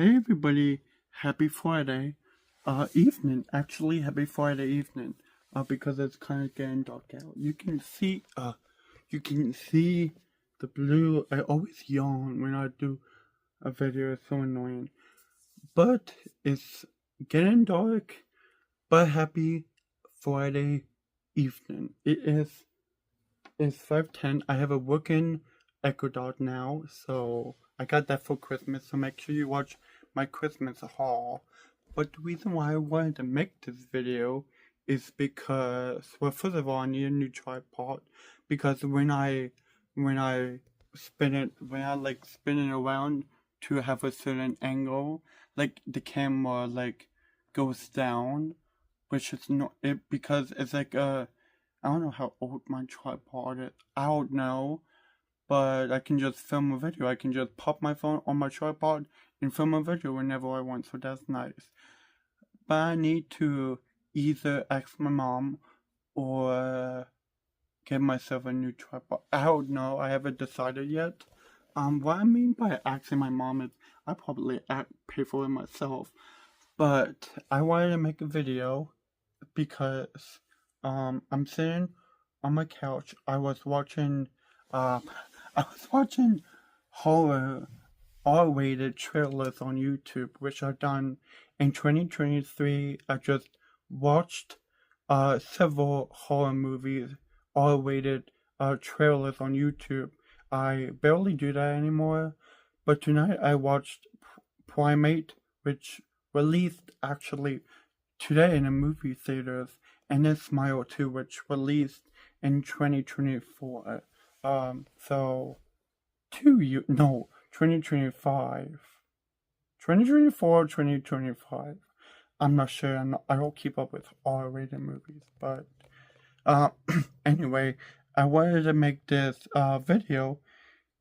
Hey everybody, happy Friday evening. Actually, happy Friday evening. Because it's kind of getting dark out. You can see the blue. I always yawn when I do a video. It's so annoying. But it's getting dark. But happy Friday evening. It's 5:10. I have a working Echo Dot now, so I got that for Christmas. So make sure you watch my Christmas haul. But the reason why I wanted to make this video is because, well, first of all, I need a new tripod because when I spin it around to have a certain angle, like the camera goes down, which is not it because it's like a I don't know how old my tripod is. I don't know, but I can just film a video. I can just pop my phone on my tripod and film a video whenever I want, so that's nice. But I need to either ask my mom or get myself a new tripod. I don't know. I haven't decided yet. What I mean by asking my mom is I probably pay for it myself. But I wanted to make a video because I'm sitting on my couch. Uh I was watching horror R-rated trailers on YouTube, which are done in 2023. I just watched several horror movies R-rated trailers on YouTube. I barely do that anymore, but tonight I watched Primate, which released actually today in the movie theaters, and then Smile 2, which released in 2024. So 2025. 2024, 2025. I'm not sure. I don't keep up with R-rated movies, but uh, anyway, I wanted to make this video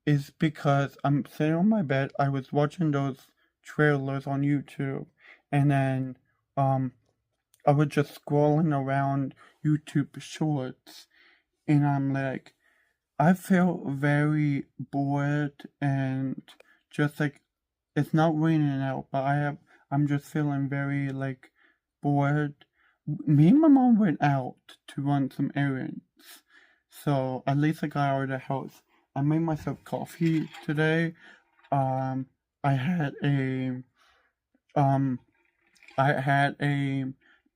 is because I'm sitting on my bed. I was watching those trailers on YouTube, and then um, I was just scrolling around YouTube Shorts, and I'm like, I feel very bored and just like it's not raining out, but I'm just feeling very bored. Me and my mom went out to run some errands, so at least I got out of the house. I made myself coffee today. Um, I had a um, I had a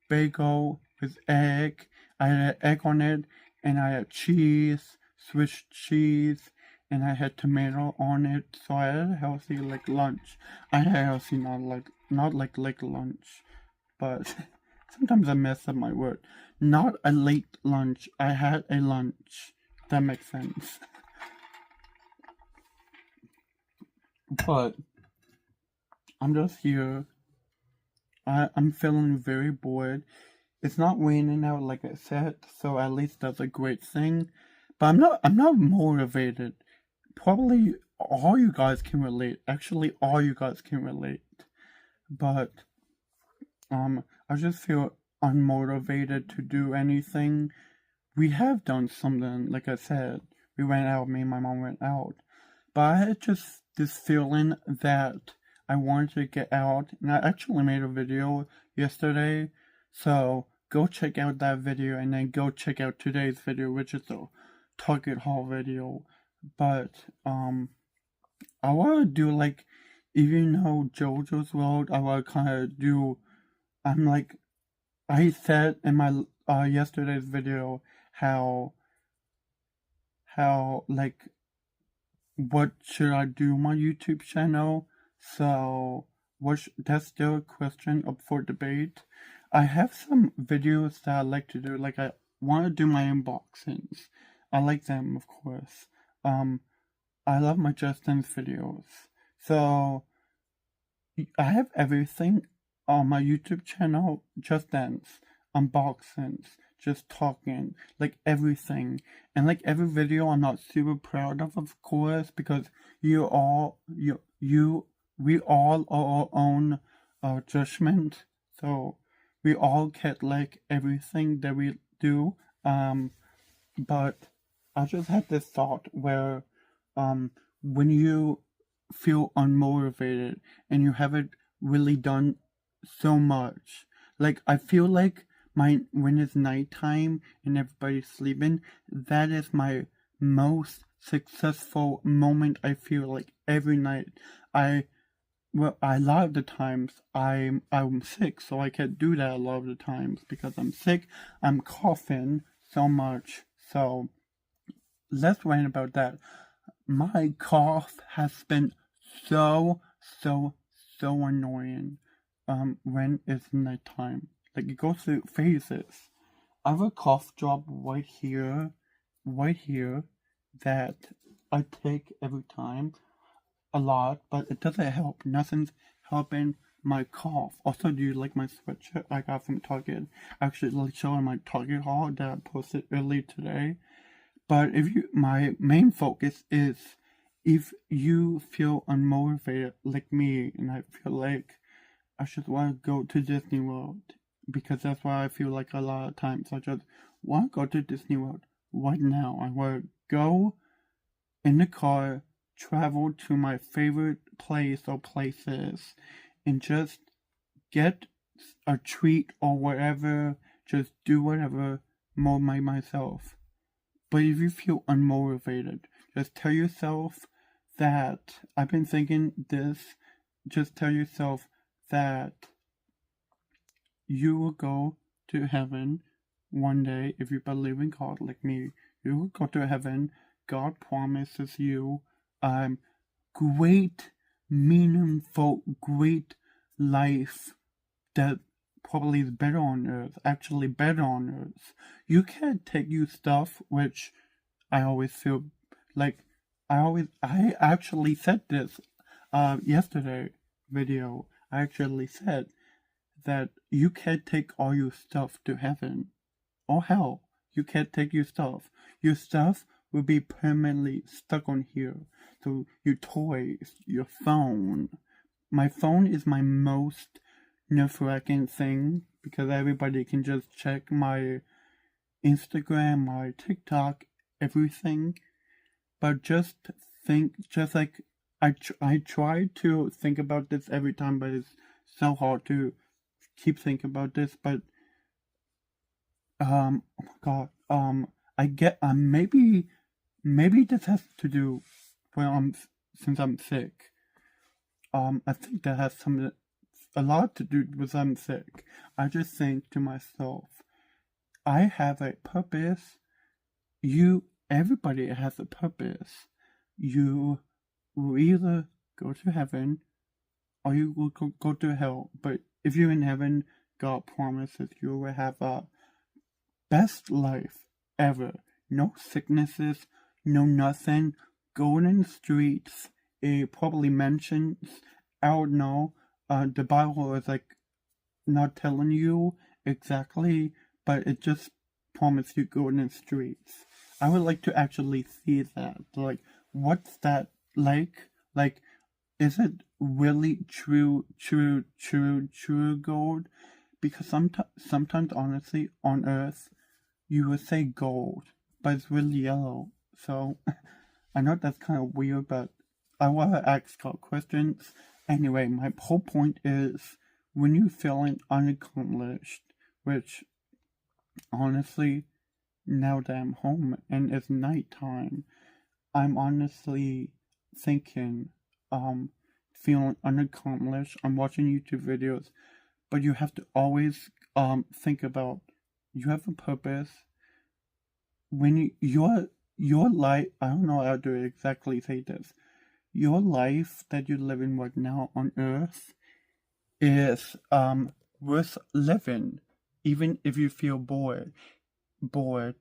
bagel with egg. I had egg on it, and I had cheese, Swiss cheese, and I had tomato on it. So I had a healthy lunch. I had a healthy not like lunch, but sometimes I mess up my word. Not a late lunch. I had a lunch. That makes sense. But I'm just here. I'm feeling very bored. It's not raining out like I said, so at least that's a great thing. But I'm not motivated. Probably all you guys can relate. Actually, all you guys can relate. But I just feel unmotivated to do anything. We have done something, like I said. We went out, me and my mom went out. But I had just this feeling that I wanted to get out, and I actually made a video yesterday. So go check out that video, and then go check out today's video, which is a Target haul video. But I want to do even though JoJo's World, I want to kind of do. I'm like, I said in my yesterday's video how what should I do on my YouTube channel? So that's still a question up for debate. I have some videos that I like to do. Like I want to do my unboxings. I like them, of course. I love my Just Dance videos. So I have everything on my YouTube channel, Just Dance, unboxings, just talking, like everything. And like every video I'm not super proud of course, because we all are our own judgment. So we all get like everything that we do. But I just had this thought where when you feel unmotivated and you haven't really done so much. Like, I feel like when it's nighttime and everybody's sleeping, that is my most successful moment. I feel like every night. A lot of the times I'm sick, so I can't do that a lot of the times because I'm sick. I'm coughing so much. So let's rant about that. My cough has been so so so annoying. When it's nighttime, like it goes through phases. I have a cough drop right here, that I take every time a lot, but it doesn't help. Nothing's helping my cough. Also, do you like my sweatshirt I got from Target? Actually, like showing my Target haul that I posted earlier today. But my main focus is if you feel unmotivated like me, and I feel like I just want to go to Disney World because that's why I feel like a lot of times I just want to go to Disney World right now. I want to go in the car, travel to my favorite place or places, and just get a treat or whatever, just do whatever, motivate myself. But if you feel unmotivated, just tell yourself that I've been thinking this, just tell yourself that you will go to heaven one day if you believe in God like me. You will go to heaven. God promises you great, meaningful, great life that probably is better on earth, actually better on earth. You can't take you stuff, which I always feel like I actually said this yesterday video. I actually said that you can't take all your stuff to heaven or hell. You can't take your stuff. Your stuff will be permanently stuck on here. So your toys, your phone. My phone is my most nerve-wracking thing because everybody can just check my Instagram, my TikTok, everything. But just like I try to think about this every time, but it's so hard to keep thinking about this. But oh my god, I get maybe this has to do since I'm sick. I think that has a lot to do with I'm sick. I just think to myself, I have a purpose. Everybody has a purpose. You will either go to heaven or you will go to hell. But if you're in heaven, God promises you will have a best life ever. No sicknesses, no nothing. Going in the streets. It probably mentions, I don't know, the Bible is like not telling you exactly, but it just promises you going in the streets. I would like to actually see that. Like, what's that like? Like, is it really true gold? Because sometimes, honestly, on Earth, you would say gold, but it's really yellow. So, I know that's kind of weird, but I want to ask God questions. Anyway, my whole point is, when you're feeling unaccomplished, which, honestly, now that I'm home and it's nighttime, I'm honestly thinking, feeling unaccomplished. I'm watching YouTube videos, but you have to always think about you have a purpose. When your life, I don't know how to exactly say this. Your life that you're living right now on Earth is worth living, even if you feel bored. Bored.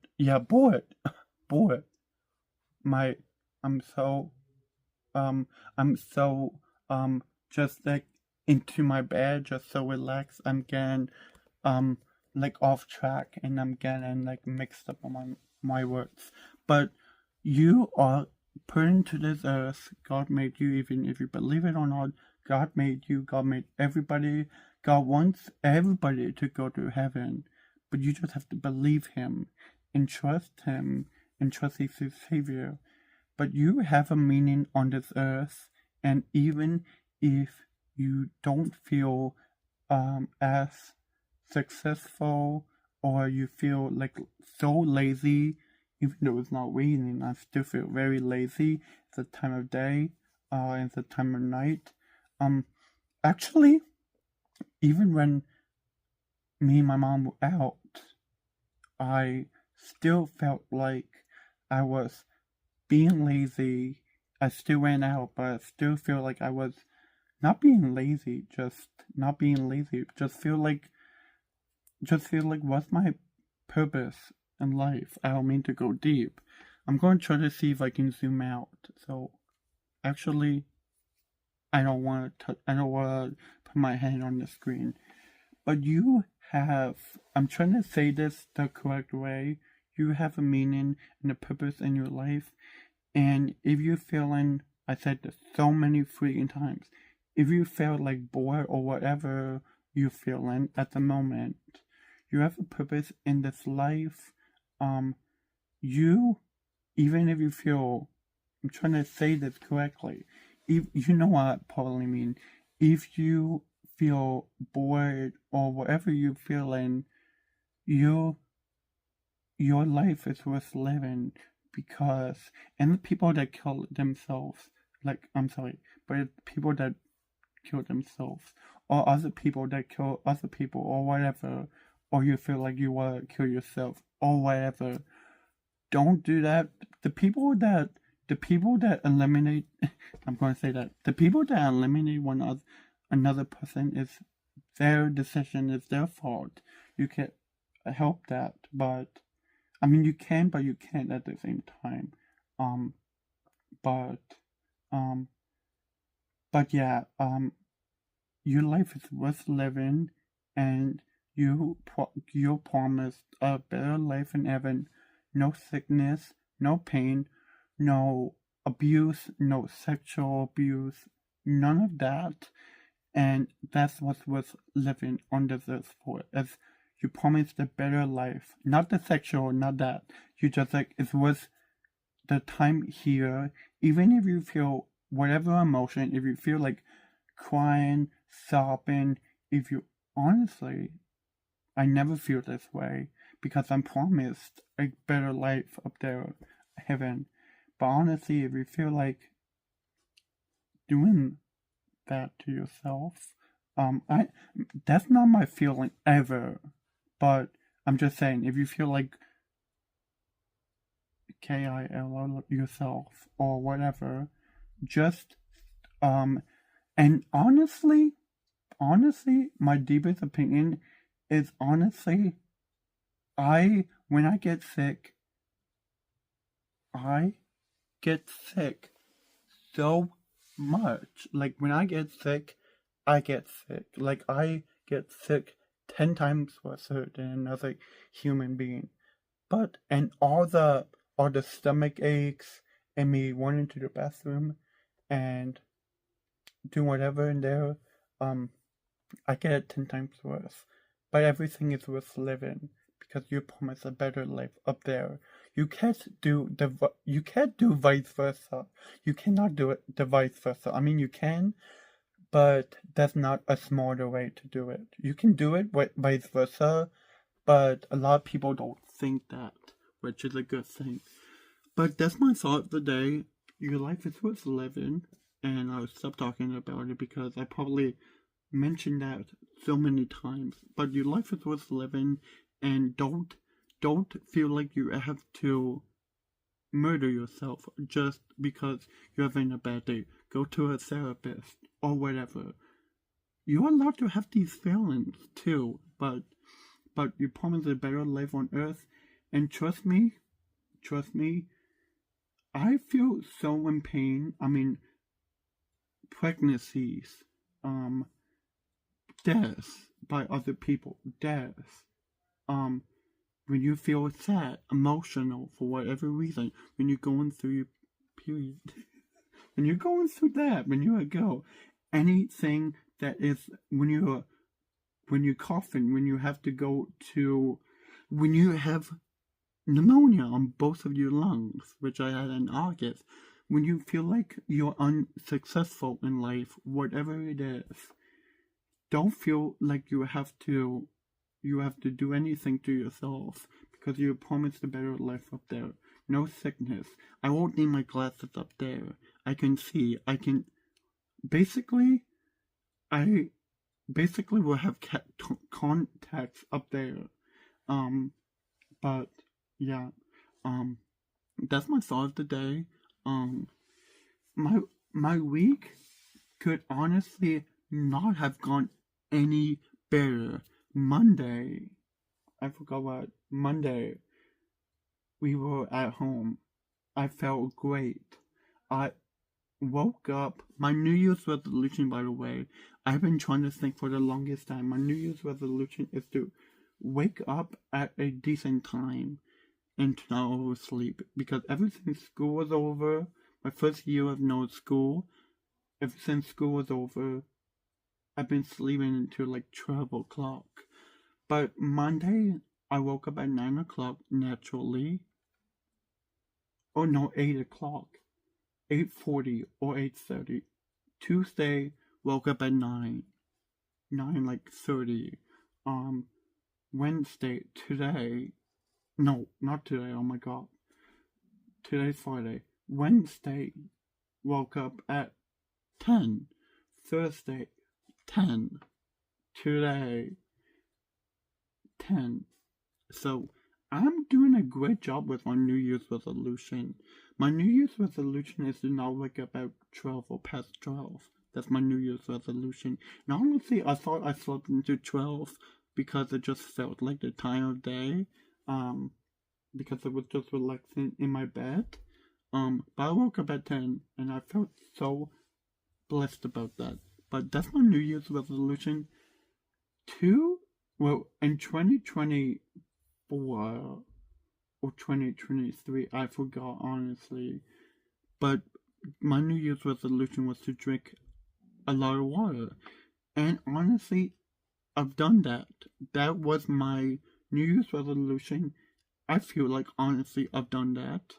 Bored. My I'm so I'm so just like into my bed, just so relaxed. I'm getting like off track and I'm getting like mixed up on my words. But you are put into this earth. God made you, even if you believe it or not. God made you. God made everybody. God wants everybody to go to heaven, but you just have to believe Him and trust Him and trust He's your Savior. But you have a meaning on this earth, And even if you don't feel as successful, or you feel like so lazy, even though it's not raining, I still feel very lazy. It's the time of day, it's the time of night. Actually, even when me and my mom were out, I still felt like I was being lazy. I still went out, but I still feel like I was not being lazy, just not being lazy. Just feel like what's my purpose in life? I don't mean to go deep. I'm going to try to see if I can zoom out. So actually, I don't want to put my hand on the screen. But you have, I'm trying to say this the correct way. You have a meaning and a purpose in your life. And if you're feeling, I said this so many freaking times, if you feel like bored or whatever you're feeling at the moment, you have a purpose in this life. You, even if you feel, I'm trying to say this correctly, if you know what I probably mean, if you feel bored or whatever you're feeling, your life is worth living, because, and the people that kill themselves, like, I'm sorry, but people that kill themselves, or other people that kill other people, or whatever, or you feel like you want to kill yourself, or whatever, don't do that. The people that eliminate, I'm going to say that, the people that eliminate another person is their decision, is their fault. You can't help that, but I mean, you can, but you can't at the same time. Um, but, um, but yeah, your life is worth living, and you're promised a better life in heaven. No sickness, no pain, no abuse, no sexual abuse, none of that. And that's what's worth living on this earth for. As you promised a better life, not the sexual, not that. You just like, it's worth the time here, even if you feel whatever emotion, if you feel like crying, sobbing, if you honestly, I never feel this way, because I'm promised a better life up there, heaven. But honestly, if you feel like doing that to yourself, I that's not my feeling ever. But I'm just saying, if you feel like KILL yourself or whatever, just and honestly, my deepest opinion is, honestly, when I get sick, I get sick so much. Like, when I get sick, I get sick. Like, I get sick 10 times worse than another human being. But, and all the stomach aches, and me wanting to the bathroom and do whatever in there, I get it 10 times worse. But everything is worth living, because you promise a better life up there. You can't do vice versa. You cannot do it the vice versa. I mean, you can, but that's not a smarter way to do it. You can do it vice versa, but a lot of people don't think that, which is a good thing. But that's my thought of the day. Your life is worth living, and I'll stop talking about it because I probably mentioned that so many times. But your life is worth living, and don't feel like you have to murder yourself just because you're having a bad day. Go to a therapist or whatever. You're allowed to have these feelings too, but you promise a better life on earth, and trust me, I feel so in pain. I mean, pregnancies, deaths by other people, deaths, when you feel sad, emotional for whatever reason, when you're going through your period, when you're going through that, when you're a girl, anything that is, when you're coughing, when you have to go to, when you have pneumonia on both of your lungs, which I had in August, when you feel like you're unsuccessful in life, whatever it is, don't feel like you have to do anything to yourself because you're promised a better life up there. No sickness. I won't need my glasses up there. I can see. Basically, I basically will have contacts up there. Um, but yeah, um, that's my thought of the day. Um, my my week could honestly not have gone any better. Monday, I forgot what Monday. We were at home. I felt great. I woke up. My New Year's resolution, by the way, I've been trying to think for the longest time. My New Year's resolution is to wake up at a decent time and to not oversleep. Because ever since school was over, my first year of no school, ever since school was over, I've been sleeping until like 12 o'clock. But Monday, I woke up at 9 o'clock naturally. Oh no, 8 o'clock. 8:40 or 8:30. Tuesday, woke up at 9. 9 like 30. Wednesday, today. No, not today, oh my god. Today's Friday. Wednesday, woke up at 10. Thursday, 10. Today, 10. So, I'm doing a great job with my New Year's resolution. My New Year's resolution is to not wake up at 12 or past 12. That's my New Year's resolution. And honestly, I thought I slept into 12 because it just felt like the time of day. Because it was just relaxing in my bed. But I woke up at 10 and I felt so blessed about that. But that's my New Year's resolution. In 2024 or 2023, I forgot honestly. But my New Year's resolution was to drink a lot of water. And honestly, I've done that. That was my New Year's resolution. I feel like honestly I've done that.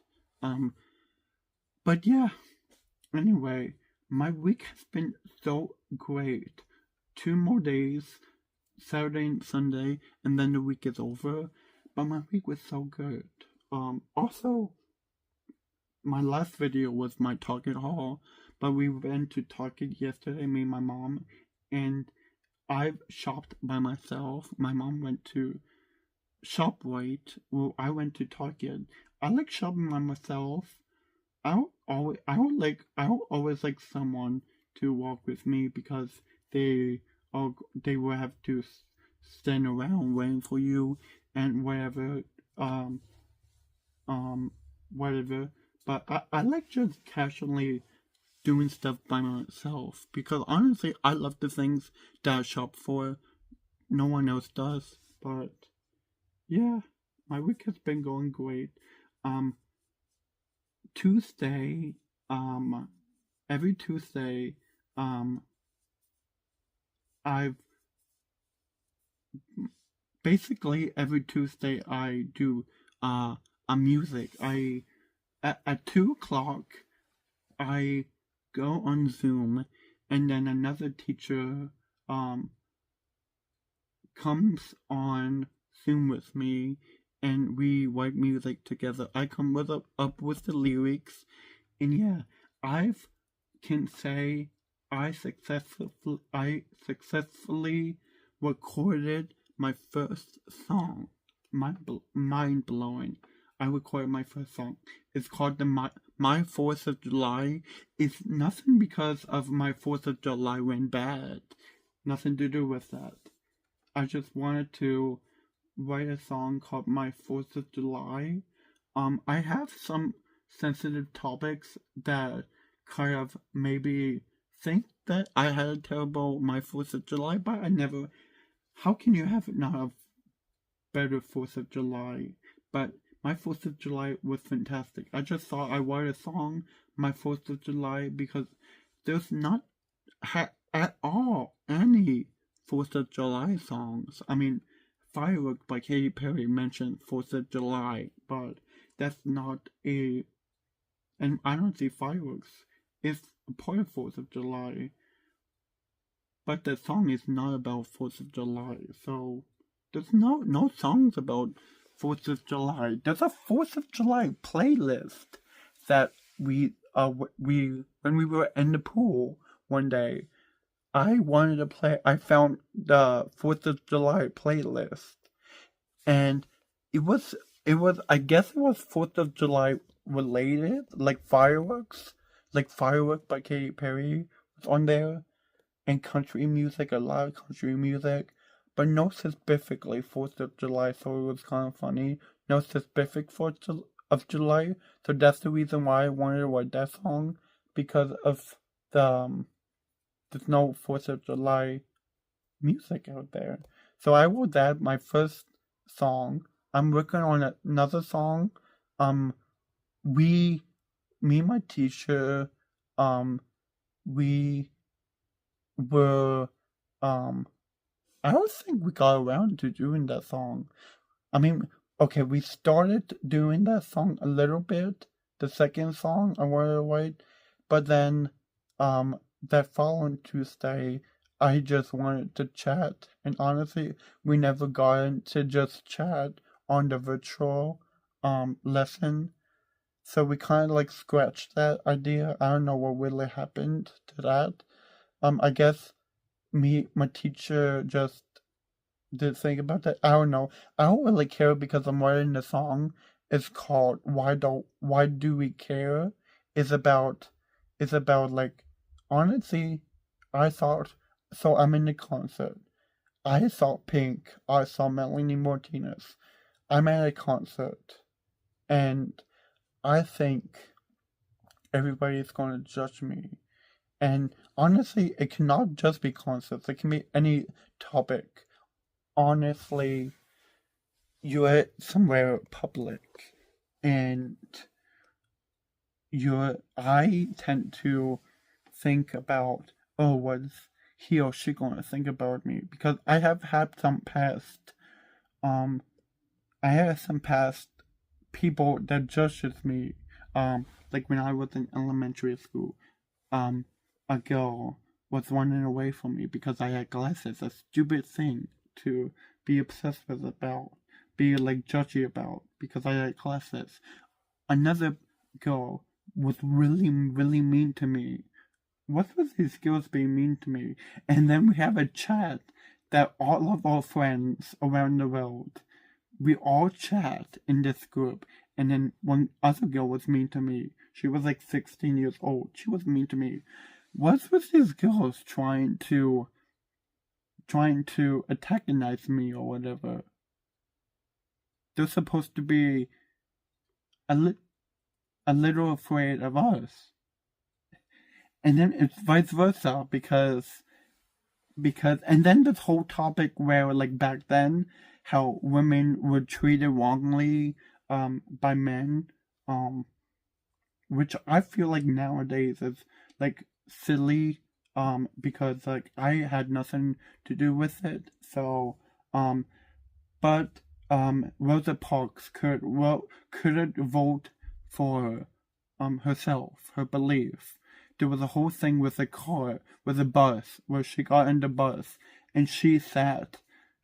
But yeah. Anyway, my week has been so great. 2 more days, Saturday and Sunday, and then the week is over. But my week was so good. Also, my last video was my Target haul, but we went to Target yesterday, me and my mom, and I've shopped by myself. My mom went to ShopRite. Well, I went to Target. I like shopping by myself. I don't always like someone to walk with me because they will have to stand around waiting for you and whatever. Whatever. But I like just casually doing stuff by myself because honestly, I love the things that I shop for. No one else does. But yeah, my week has been going great. Tuesday, every Tuesday, I've basically every Tuesday I do a music. At 2 o'clock I go on Zoom, and then another teacher comes on Zoom with me, and we write music together. I come up with the lyrics, and yeah, I can say I successfully recorded my first song. Mind blowing. I recorded my first song. It's called My 4th of July. It's nothing because of my 4th of July went bad. Nothing to do with that. I just wanted to write a song called My 4th of July. I have some sensitive topics that kind of maybe think that I had a terrible My 4th of July, but I never. How can you have not a better 4th of July? But my 4th of July was fantastic. I just thought I write a song, My 4th of July, because there's not at all any 4th of July songs. I mean, Firework by Katy Perry mentioned 4th of July, but that's not a And I don't see fireworks. It's a part of 4th of July, but the song is not about 4th of July. So there's no songs about 4th of July. There's a 4th of July playlist that we when we were in the pool one day. I wanted to play. I found the 4th of July playlist, and it was I guess it was 4th of July related, like fireworks, like Firework by Katy Perry was on there, and country music, a lot of country music, but no specifically 4th of July, so it was kind of funny. No specific 4th of July, so that's the reason why I wanted to write that song, because of the, there's no 4th of July music out there. So I wrote that, my first song. I'm working on another song. Um, me and my teacher, we were, I don't think we got around to doing that song. I mean, okay, we started doing that song a little bit, the second song I wanted to write, but then, that following Tuesday, I just wanted to chat, and honestly, we never got into just chat on the virtual, lesson, so we kind of like scratched that idea. I don't know what really happened to that. I guess my teacher just did think about that. I don't know. I don't really care because I'm writing the song. It's called Why Do We Care? It's about like, honestly, I thought, so I'm in the concert. I saw Pink. I saw Melanie Martinez. I'm at a concert, and I think everybody's gonna judge me. And honestly, it cannot just be concerts. It can be any topic. Honestly, you're somewhere public, and I tend to think about, oh, what's he or she gonna think about me? Because I have had some past, um, I have some past people that judges me. Like when I was in elementary school, um, a girl was running away from me because I had glasses. A stupid thing to be obsessed with about, be like judgy about because I had glasses. Another girl was really, really mean to me. What was these girls being mean to me? And then we have a chat that all of our friends around the world, we all chat in this group. And then one other girl was mean to me. She was like 16 years old. She was mean to me. What's with these girls trying to antagonize me or whatever? They're supposed to be a, a little afraid of us. And then it's vice versa because and then this whole topic where like back then how women were treated wrongly by men, um which I feel like nowadays is like silly, because like I had nothing to do with it. So um but Rosa Parks couldn't vote for herself, her belief. There was a whole thing with a car, with a bus, where she got in the bus and she sat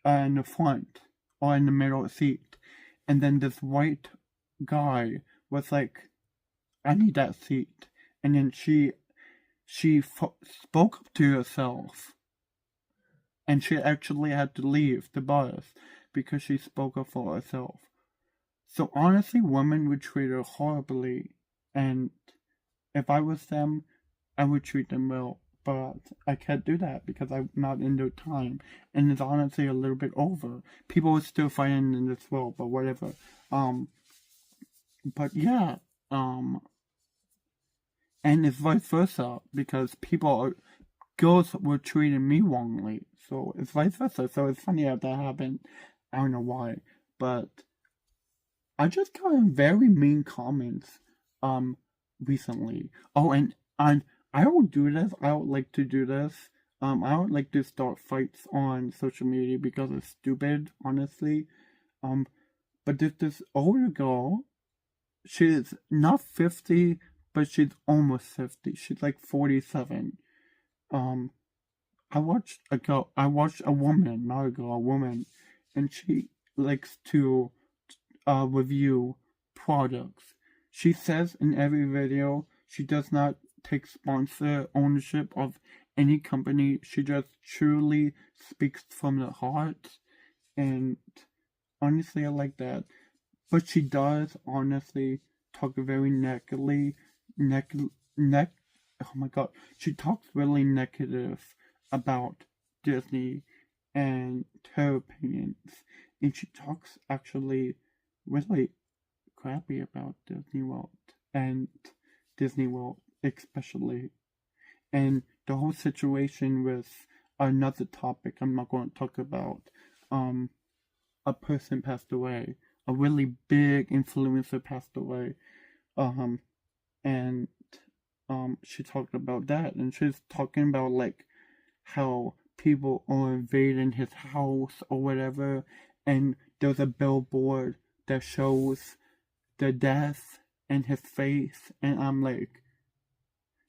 in the front or in the middle seat, and then this white guy was like, "I need that seat," and then spoke up to herself, and she actually had to leave the bus because she spoke up for herself. So honestly, women would treat her horribly, and if I was them, I would treat them well. But I can't do that because I'm not in their time, and it's honestly a little bit over. People are still fighting in this world, but whatever. But yeah, and it's vice versa because girls were treating me wrongly, so it's vice versa. So it's funny how that happened. I don't know why, but I just got very mean comments recently. Oh, and I don't do this. I don't like to do this. I don't like to start fights on social media because it's stupid, honestly. Um, but there's this older girl. She's not 50, but she's almost 50. She's like 47. Um, I watched a woman, not a girl, a woman, and she likes to review products. She says in every video she does not take sponsor ownership of any company. She just truly speaks from the heart, and honestly, I like that. But she does honestly talk very negatively, neck, neck. Oh my god, she talks really negative about Disney and her opinions, and she talks actually really crappy about Disney World and Disney World especially, and the whole situation with another topic I'm not going to talk about. Um, a person passed away, a really big influencer passed away, um, and she talked about that, and she's talking about like how people are invading his house or whatever, and there's a billboard that shows the death in his face, and I'm like,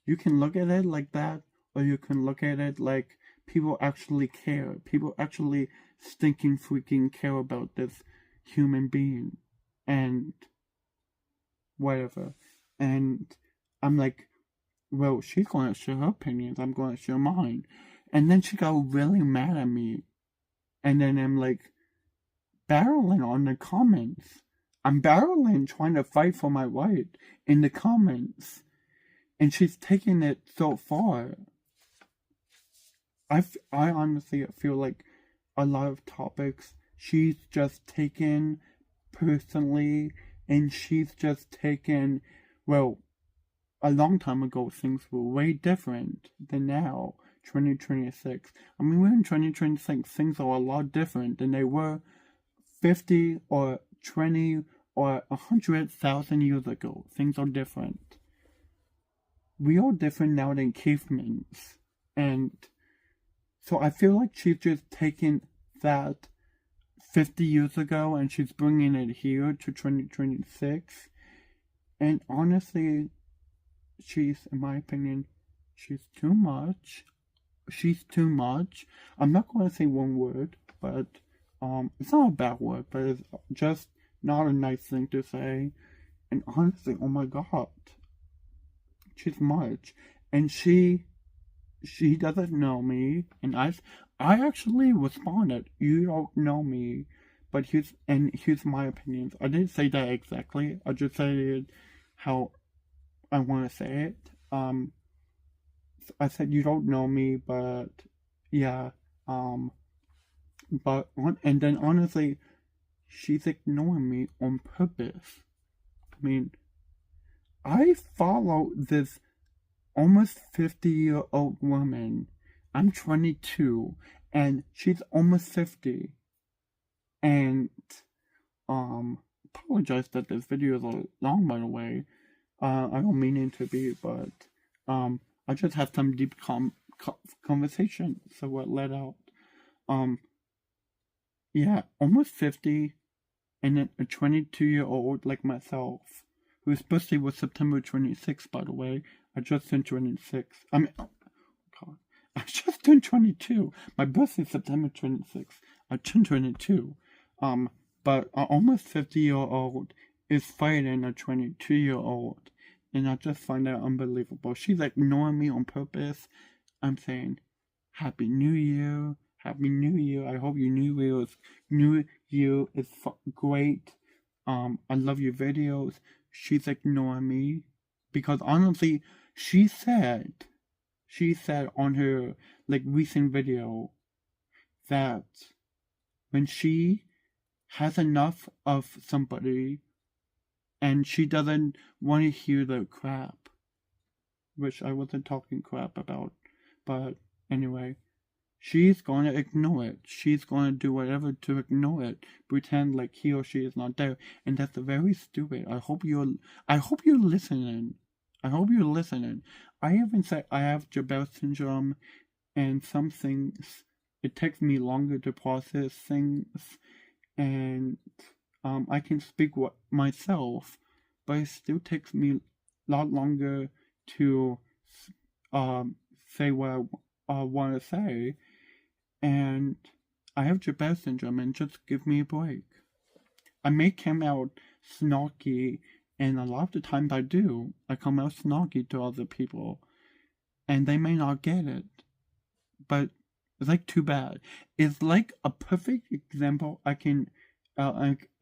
you can look at it like that, or you can look at it like people actually care. People actually stinking freaking care about this human being, and whatever. And I'm like, well, she's going to share her opinions, I'm going to share mine. And then she got really mad at me. And then I'm like, barreling on the comments. I'm barreling, trying to fight for my right in the comments. And she's taking it so far. I honestly feel like a lot of topics she's just taken personally, and she's just taken, well, a long time ago things were way different than now, 2026. I mean, we're in 2026, things are a lot different than they were 50 or 20 or 100,000 years ago. Things are different. We are different now than cavemen. And so I feel like she's just taken that 50 years ago and she's bringing it here to 2026. And honestly, she's, in my opinion, she's too much. She's too much. I'm not going to say one word, but it's not a bad word, but it's just not a nice thing to say. And honestly, oh my god, she's much, and she doesn't know me, and I actually responded, you don't know me, but here's my opinions. I didn't say that exactly. I just said it how I want to say it. I said you don't know me, but yeah, and then honestly, she's ignoring me on purpose. I mean, I follow this almost 50-year-old woman. I'm 22, and she's almost 50. And apologize that this video is a long, by the way. I don't mean it to be, but I just had some deep conversation, so what let out. Yeah, almost 50, and then a 22-year-old like myself, whose birthday was September 26th, by the way. I just turned 26. I mean, oh god, I just turned 22. My birthday is September 26th. I turned 22. But an almost 50-year-old is fighting a 22-year-old, and I just find that unbelievable. She's ignoring me on purpose. I'm saying, Happy New Year. Happy New Year. I hope your New Year is great. I love your videos. She's ignoring me because honestly, she said on her like recent video that when she has enough of somebody and she doesn't want to hear the crap, which I wasn't talking crap about, but anyway, she's going to ignore it. She's going to do whatever to ignore it, pretend like he or she is not there, and that's very stupid. I hope you're listening. I hope you're listening. I even said I have Jabez syndrome, and some things it takes me longer to process things, and I can speak myself, but it still takes me lot longer to say what I want to say, and I have Tourette syndrome, and just give me a break. I may come out snarky, and a lot of the times I do. I come out snarky to other people, and they may not get it, but it's like too bad. It's like a perfect example.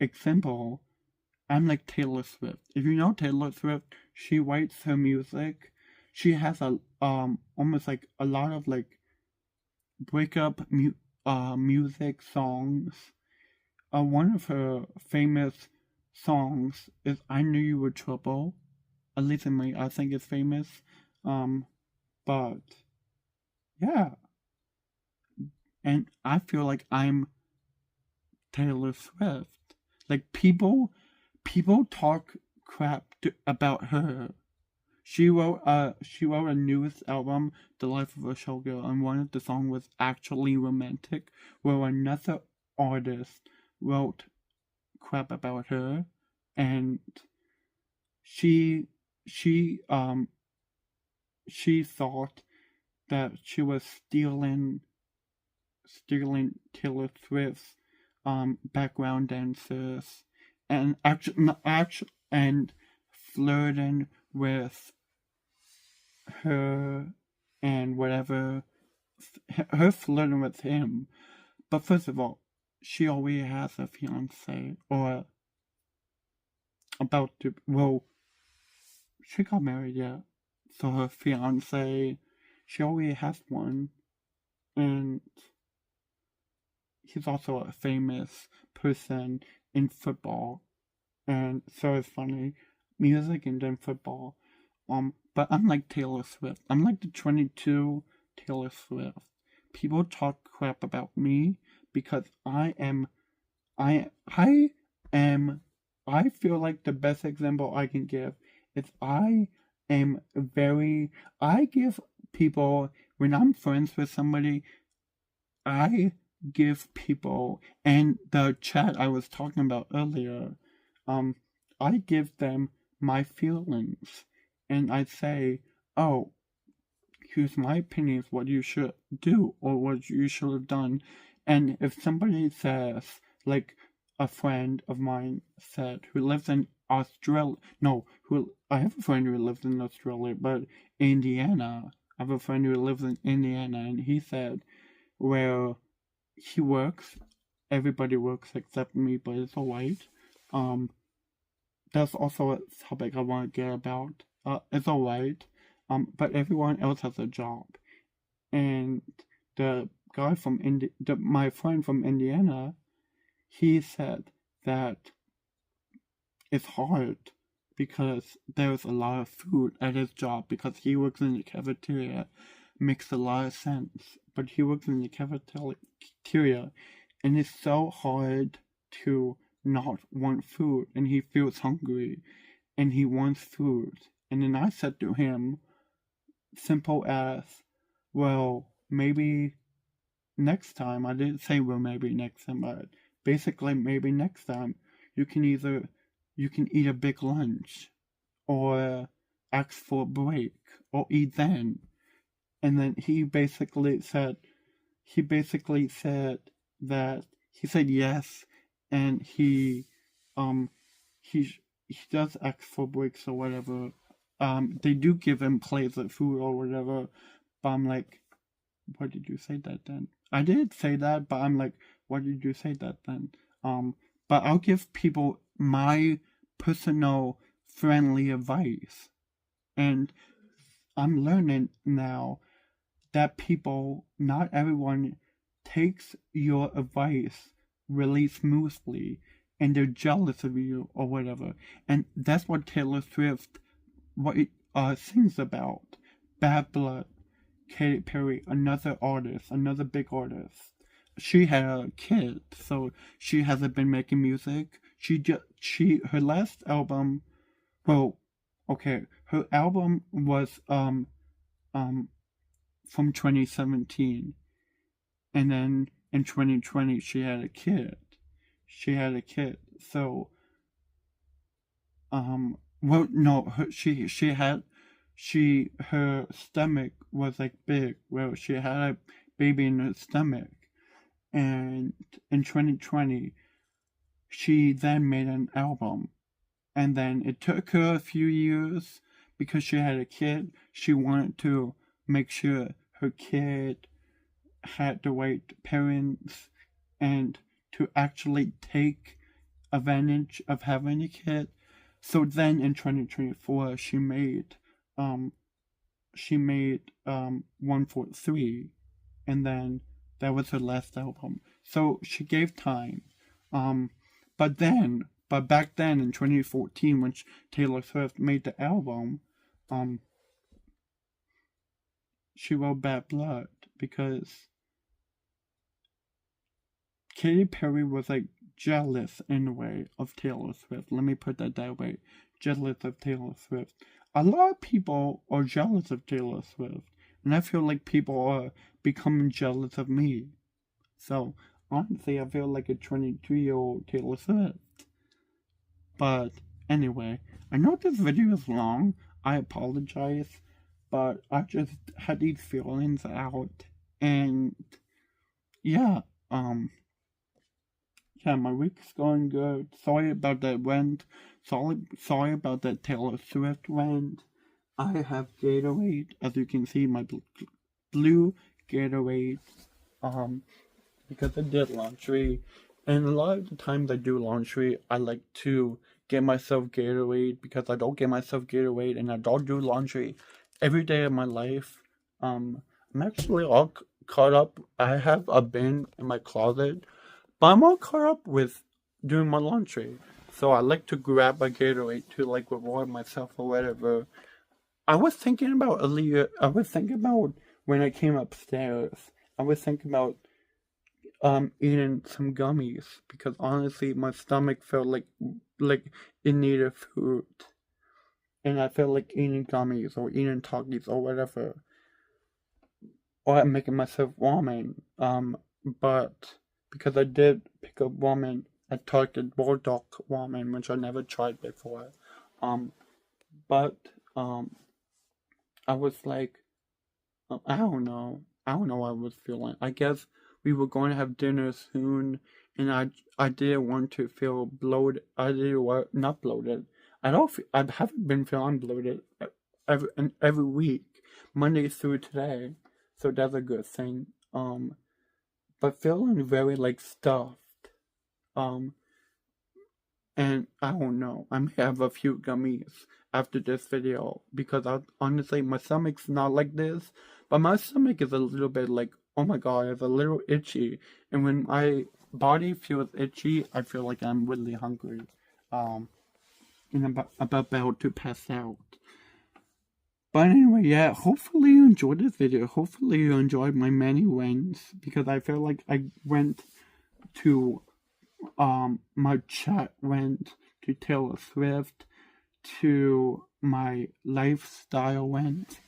Example. I'm like Taylor Swift. If you know Taylor Swift, she writes her music. She has a almost like a lot of like breakup music songs. One of her famous songs is "I Knew You Were Trouble." At least in me, I think it's famous. But yeah, and I feel like I'm Taylor Swift. Like people talk crap about her. She wrote a newest album, The Life of a Showgirl, and one of the songs was actually romantic, where another artist wrote crap about her, and she thought that she was stealing Taylor Swift's background dancers, and and flirting with her and whatever, her flirting with him. But first of all, she already has a fiance, or about to, well, she got married, yeah. So her fiance, she already has one, and he's also a famous person in football, and so it's funny, music and then football. But I'm like Taylor Swift. I'm like the 22 Taylor Swift. People talk crap about me because I feel like the best example I can give is I give people, when I'm friends with somebody, I give people, and the chat I was talking about earlier, I give them my feelings, and I say, oh, here's my opinion of what you should do or what you should have done. And if somebody says, like a friend of mine said, who lives in Australia, I have a friend who lives in Australia, but Indiana, I have a friend who lives in Indiana, and he said, where he works, everybody works except me, but it's alright. That's also a topic I want to get about. It's alright. But everyone else has a job. And the guy from my friend from Indiana, he said that it's hard because there's a lot of food at his job, because he works in the cafeteria. Makes a lot of sense. But he works in the cafeteria, and it's so hard to not want food, and he feels hungry, and he wants food. And then I said to him, simple as, well, maybe next time, I didn't say, well, maybe next time, but basically maybe next time, you can eat a big lunch, or ask for a break, or eat then. And then he basically said that he said yes, and he does ask for breaks or whatever. They do give him plates of food or whatever, but I'm like, what did you say that then? I did say that, but I'm like, what did you say that then? But I'll give people my personal friendly advice, and I'm learning now that not everyone takes your advice really smoothly, and they're jealous of you or whatever. And that's what Taylor Swift sings about. Bad Blood, Katy Perry, another big artist. She had a kid, so she hasn't been making music. Her last album, well, okay, her album was from 2017, and then in 2020 she had a kid. So well, no, her stomach was like big. Well, she had a baby in her stomach, and in 2020, she then made an album, and then it took her a few years because she had a kid. She wanted to make sure her kid had the right parents and to actually take advantage of having a kid. So then in 2024 um 143, and then that was her last album. So she gave time. Um but back then in 2014 when Taylor Swift made the album, um she wrote Bad Blood because Katy Perry was like jealous in a way of Taylor Swift. Let me put that way. Jealous of Taylor Swift. A lot of people are jealous of Taylor Swift. And I feel like people are becoming jealous of me. So honestly, I feel like a 22-year-old Taylor Swift. But anyway, I know this video is long. I apologize. But I just had these feelings out. And yeah, yeah, my week's going good. Sorry about that rant. Sorry about that Taylor Swift rant. I have Gatorade, as you can see, my blue Gatorade. Because I did laundry, and a lot of the times I do laundry, I like to get myself Gatorade because I don't get myself Gatorade, and I don't do laundry every day of my life. I'm actually all caught up. I have a bin in my closet, but I'm all caught up with doing my laundry. So I like to grab my Gatorade to like reward myself or whatever. I was thinking about earlier. I was thinking about when I came upstairs. I was thinking about eating some gummies because honestly my stomach felt like it needed food, and I felt like eating gummies or eating Takis or whatever, or I'm making myself ramen. But because I did pick up ramen at Target, Bulldog ramen, which I never tried before. Um, but I was like, I don't know what I was feeling. I guess we were going to have dinner soon, and I didn't want to feel bloated. I didn't want not bloated. I haven't been feeling bloated every week, Monday through today, so that's a good thing. But feeling very like stuffed. Um, and I don't know. I may have a few gummies after this video because honestly, my stomach's not like this, but my stomach is a little bit like, oh my god, it's a little itchy. And when my body feels itchy, I feel like I'm really hungry. Um, and I'm about to pass out. But anyway, yeah, hopefully you enjoyed this video. Hopefully you enjoyed my many wins because I feel like I went to my chat went to Taylor Swift, to my lifestyle went.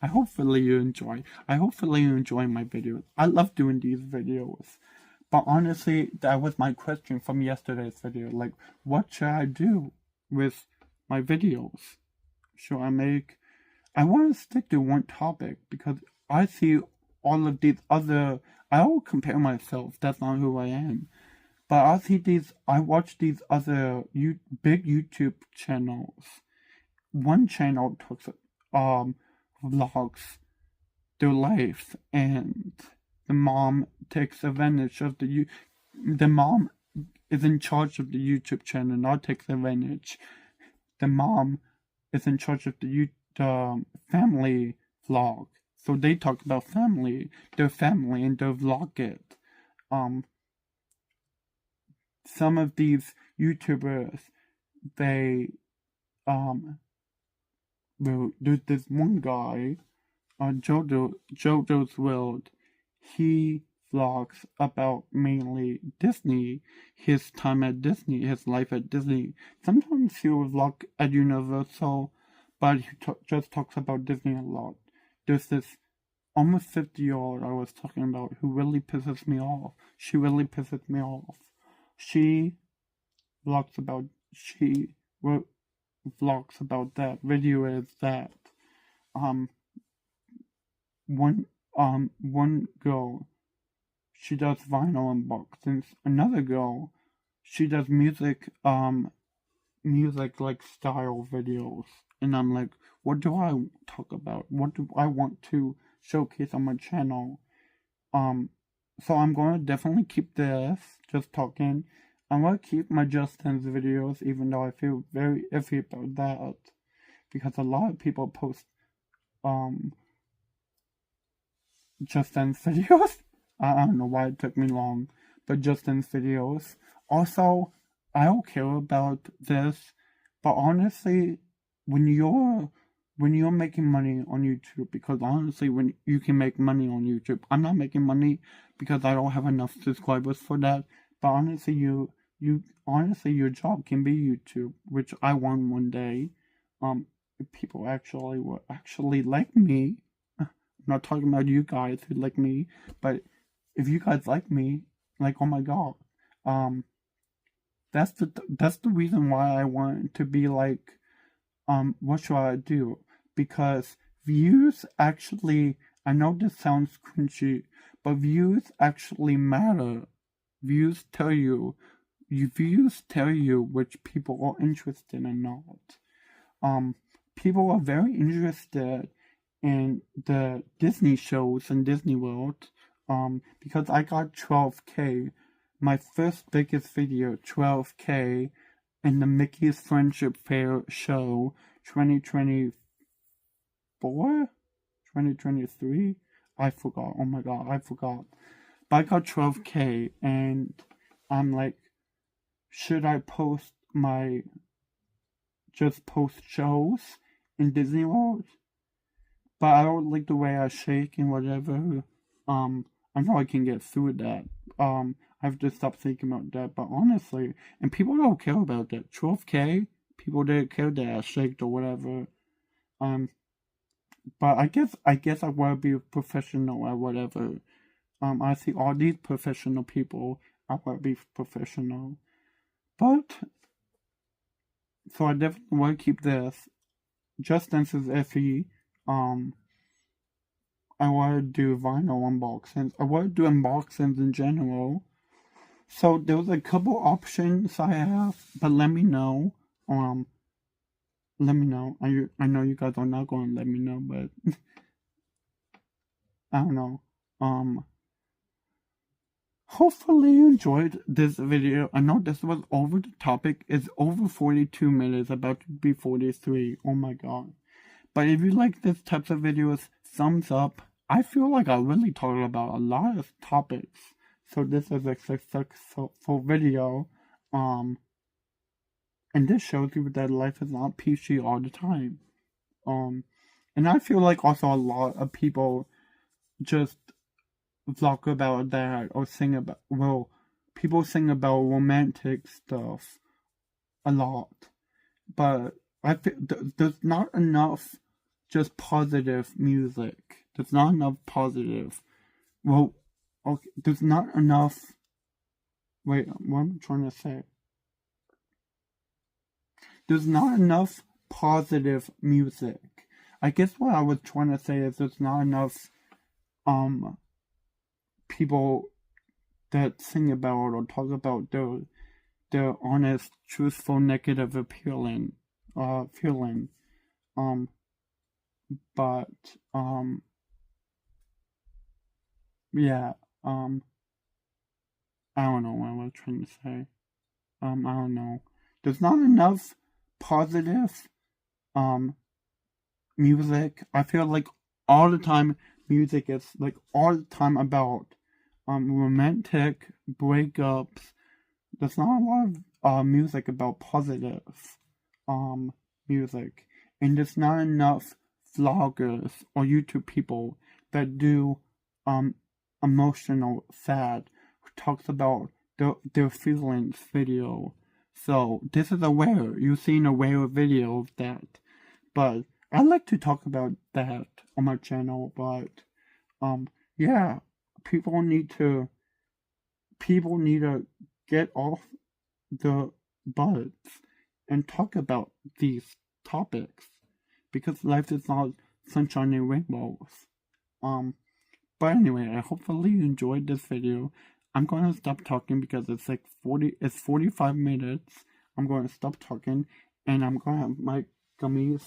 Hopefully you enjoy. Hopefully you enjoy my videos. I love doing these videos. But honestly, that was my question from yesterday's video. Like, what should I do with my videos? Should I make... I want to stick to one topic because I see all of these other... I will compare myself. That's not who I am. But I watch these other big YouTube channels. One channel talks, vlogs their life, and the mom takes advantage of the mom is in charge of the YouTube channel, not takes advantage. The mom is in charge of the family vlog. So they talk about their family, and they vlog it. Some of these YouTubers, they well, there's this one guy on JoJo's World. He vlogs about mainly Disney, his time at Disney, his life at Disney. Sometimes he'll vlog at Universal, but he just talks about Disney a lot. There's this almost 50-year-old I was talking about who really pisses me off. She really pisses me off. She vlogs about, vlogs about that. Video is that um one girl, she does vinyl unboxings. Another girl, she does music like style videos. And I'm like, what do I talk about? What do I want to showcase on my channel? So I'm going to definitely keep this, just talking. I'm going to keep my Just Dance videos, even though I feel very iffy about that. Because a lot of people post, Just Dance videos. I don't know why it took me long, but Just Dance videos. Also, I don't care about this, but honestly, when you're making money on YouTube, because honestly, when you can make money on YouTube, I'm not making money because I don't have enough subscribers for that. But honestly, honestly, your job can be YouTube, which I want one day. If people actually will actually like me. I'm not talking about you guys who like me, but if you guys like me, like, oh my god, that's the reason why I want to be like, what should I do? Because views actually, I know this sounds cringy, but views actually matter. Views tell you which people are interested or not. People are very interested in the Disney shows in Disney World, because I got 12K. My first biggest video, 12K, in the Mickey's Friendship Fair show, 2024? 2023? I forgot. Oh my god, I forgot. But I got 12K, and I'm like, should I just post shows in Disney World? But I don't like the way I shake and whatever. I know I can get through that. I have to stop thinking about that. But honestly, and people don't care about that. 12K, people didn't care that I shaked or whatever. But I guess I want to be a professional or whatever. I see all these professional people. I want to be professional. But so I definitely want to keep this. Just Dance is iffy. I want to do vinyl unboxings. I want to do unboxings in general. So there's a couple options I have, but let me know. Let me know. I know you guys are not going to let me know, but I don't know. Hopefully you enjoyed this video. I know this was over the topic. It's over 42 minutes, about to be 43. Oh my god. But if you like this types of videos, thumbs up. I feel like I really talked about a lot of topics. So this is a successful video. And this shows you that life is not peachy all the time. And I feel like also a lot of people just vlog about that or sing about, well, people sing about romantic stuff a lot. But I feel there's not enough just positive music. There's not enough positive. Well, okay, there's not enough. Wait, what am I trying to say? There's not enough positive music. I guess what I was trying to say is there's not enough people that sing about or talk about their honest, truthful, negative feeling. But yeah, I don't know what I was trying to say. I don't know. There's not enough positive, music. I feel like all the time music is like all the time about, romantic breakups. There's not a lot of, music about positive, music. And there's not enough vloggers or YouTube people that do, emotional, sad, who talks about their feelings video. So this is aware. You've seen a rare video of that. But I like to talk about that on my channel, but yeah, people need to get off the butts and talk about these topics, because life is not sunshine and rainbows. But anyway, I hopefully you enjoyed this video. I'm going to stop talking because it's like 45 minutes. I'm going to stop talking, and I'm going to have my gummies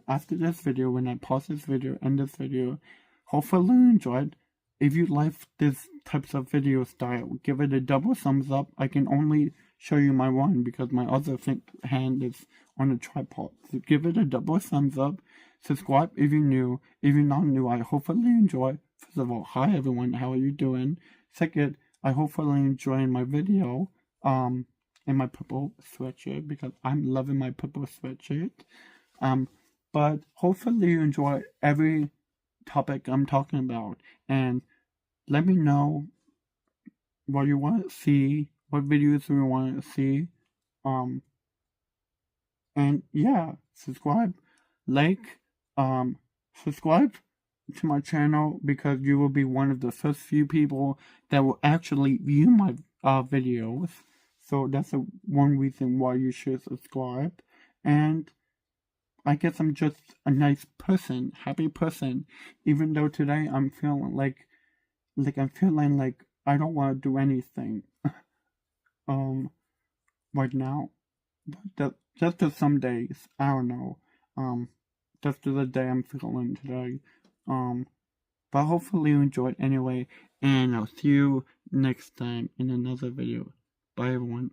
after this video. When I pause this video, end this video. Hopefully you enjoyed. If you like this types of video style, give it a double thumbs up. I can only show you my one because my other hand is on a tripod. So give it a double thumbs up. Subscribe if you're new. If you're not new, I hopefully enjoy. First of all, hi everyone, how are you doing? Second, I hopefully enjoying my video in my purple sweatshirt, because I'm loving my purple sweatshirt. But hopefully you enjoy every topic I'm talking about, and let me know what you want to see, what videos you want to see, and yeah, subscribe, like, subscribe to my channel, because you will be one of the first few people that will actually view my videos. So that's one reason why you should subscribe. And I guess I'm just a nice person, happy person, even though today I'm feeling like I'm feeling like I don't want to do anything right now. But just for some days, I don't know. Just for the day I'm feeling today. But hopefully you enjoyed anyway, and I'll see you next time in another video. Bye everyone.